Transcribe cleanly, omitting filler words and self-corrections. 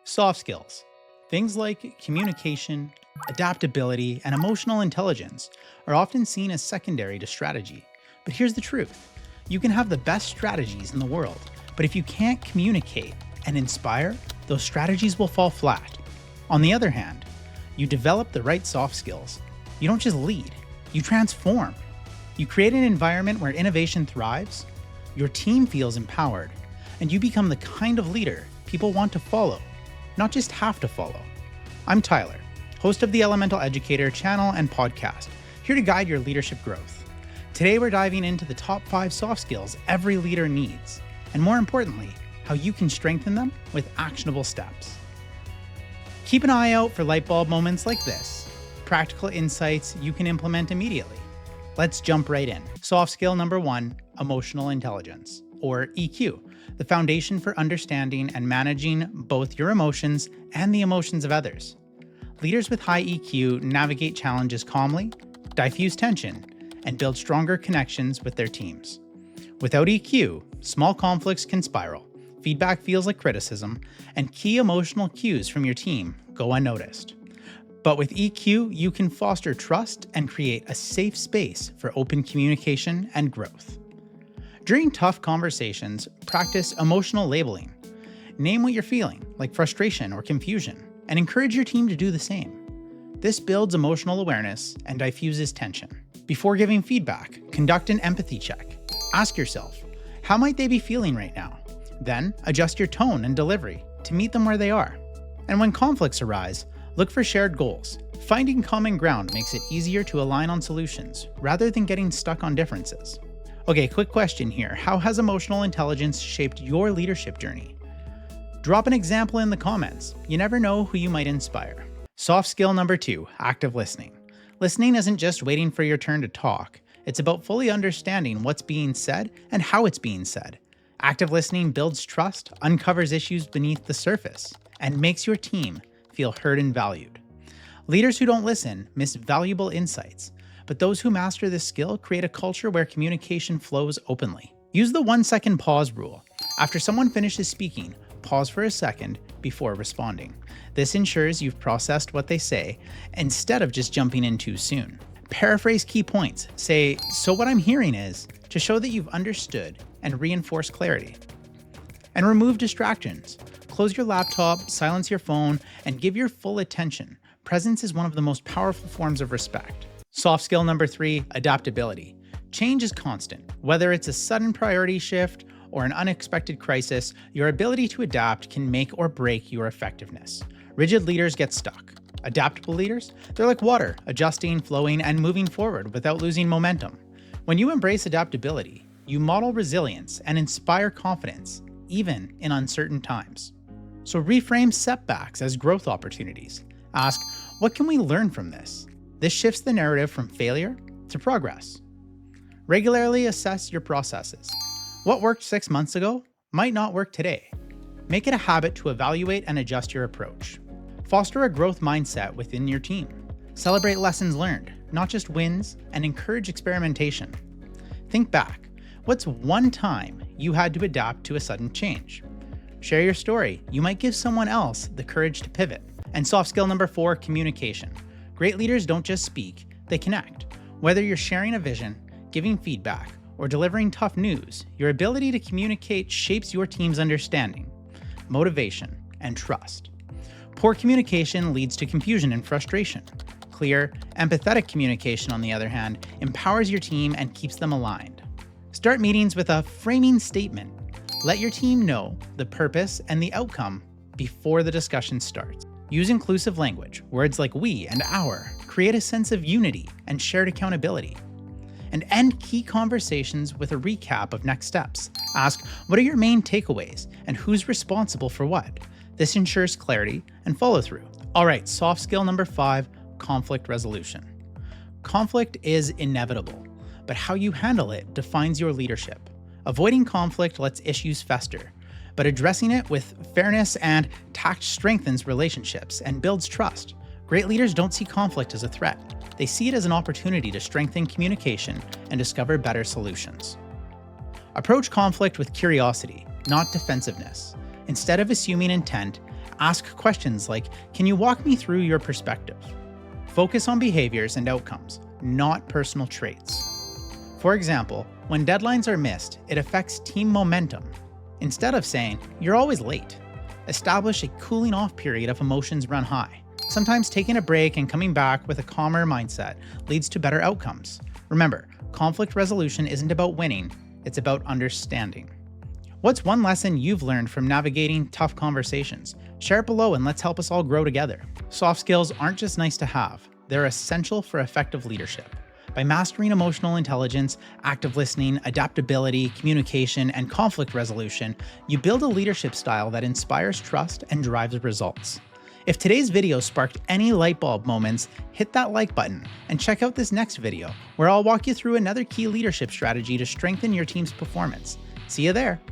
Soft skills. Things like communication, adaptability, and emotional intelligence are often seen as secondary to strategy. But here's the truth. You can have the best strategies in the world, but if you can't communicate and inspire, those strategies will fall flat. On the other hand, you develop the right soft skills. You don't just lead, you transform. You create an environment where innovation thrives, your team feels empowered, and you become the kind of leader people want to follow, not just have to follow. I'm Tyler, host of the Elemental Educator channel and podcast, here to guide your leadership growth. Today we're diving into the top 5 soft skills every leader needs, and more importantly, how you can strengthen them with actionable steps. Keep an eye out for light bulb moments like this, practical insights you can implement immediately. Let's jump right in. Soft skill number 1, emotional intelligence, or EQ, the foundation for understanding and managing both your emotions and the emotions of others. Leaders with high EQ navigate challenges calmly, diffuse tension, and build stronger connections with their teams. Without EQ, small conflicts can spiral, feedback feels like criticism, and key emotional cues from your team go unnoticed. But with EQ, you can foster trust and create a safe space for open communication and growth. During tough conversations, practice emotional labeling. Name what you're feeling, like frustration or confusion, and encourage your team to do the same. This builds emotional awareness and diffuses tension. Before giving feedback, conduct an empathy check. Ask yourself, how might they be feeling right now? Then, adjust your tone and delivery to meet them where they are. And when conflicts arise, look for shared goals. Finding common ground makes it easier to align on solutions, rather than getting stuck on differences. Okay, quick question here. How has emotional intelligence shaped your leadership journey? Drop an example in the comments. You never know who you might inspire. Soft skill number 2, active listening. Listening isn't just waiting for your turn to talk. It's about fully understanding what's being said and how it's being said. Active listening builds trust, uncovers issues beneath the surface, and makes your team feel heard and valued. Leaders who don't listen miss valuable insights, but those who master this skill create a culture where communication flows openly. Use the 1-second pause rule. After someone finishes speaking, pause for a second before responding. This ensures you've processed what they say instead of just jumping in too soon. Paraphrase key points. Say, "So what I'm hearing is," to show that you've understood and reinforce clarity. And remove distractions. Close your laptop, silence your phone, and give your full attention. Presence is one of the most powerful forms of respect. Soft skill number 3, adaptability. Change is constant. Whether it's a sudden priority shift or an unexpected crisis, your ability to adapt can make or break your effectiveness. Rigid leaders get stuck. Adaptable leaders, they're like water, adjusting, flowing, and moving forward without losing momentum. When you embrace adaptability, you model resilience and inspire confidence, even in uncertain times. So reframe setbacks as growth opportunities. Ask, what can we learn from this? This shifts the narrative from failure to progress. Regularly assess your processes. What worked 6 months ago might not work today. Make it a habit to evaluate and adjust your approach. Foster a growth mindset within your team. Celebrate lessons learned, not just wins, and encourage experimentation. Think back. What's one time you had to adapt to a sudden change? Share your story. You might give someone else the courage to pivot. And soft skill number 4, communication. Great leaders don't just speak, they connect. Whether you're sharing a vision, giving feedback, or delivering tough news, your ability to communicate shapes your team's understanding, motivation, and trust. Poor communication leads to confusion and frustration. Clear, empathetic communication, on the other hand, empowers your team and keeps them aligned. Start meetings with a framing statement. Let your team know the purpose and the outcome before the discussion starts. Use inclusive language. Words like we and our create a sense of unity and shared accountability. And end key conversations with a recap of next steps. Ask, what are your main takeaways and who's responsible for what? This ensures clarity and follow through. All right, soft skill number 5, conflict resolution. Conflict is inevitable, but how you handle it defines your leadership. Avoiding conflict lets issues fester, but addressing it with fairness and tact strengthens relationships and builds trust. Great leaders don't see conflict as a threat. They see it as an opportunity to strengthen communication and discover better solutions. Approach conflict with curiosity, not defensiveness. Instead of assuming intent, Ask questions like, can you walk me through your perspective? Focus on behaviors and outcomes, not personal traits. For example, when deadlines are missed, it affects team momentum. Instead of saying, you're always late, establish a cooling off period if emotions run high. Sometimes taking a break and coming back with a calmer mindset leads to better outcomes. Remember, conflict resolution isn't about winning, it's about understanding. What's one lesson you've learned from navigating tough conversations? Share it below and let's help us all grow together. Soft skills aren't just nice to have, they're essential for effective leadership. By mastering emotional intelligence, active listening, adaptability, communication, and conflict resolution, you build a leadership style that inspires trust and drives results. If today's video sparked any light bulb moments, hit that like button and check out this next video where I'll walk you through another key leadership strategy to strengthen your team's performance. See you there.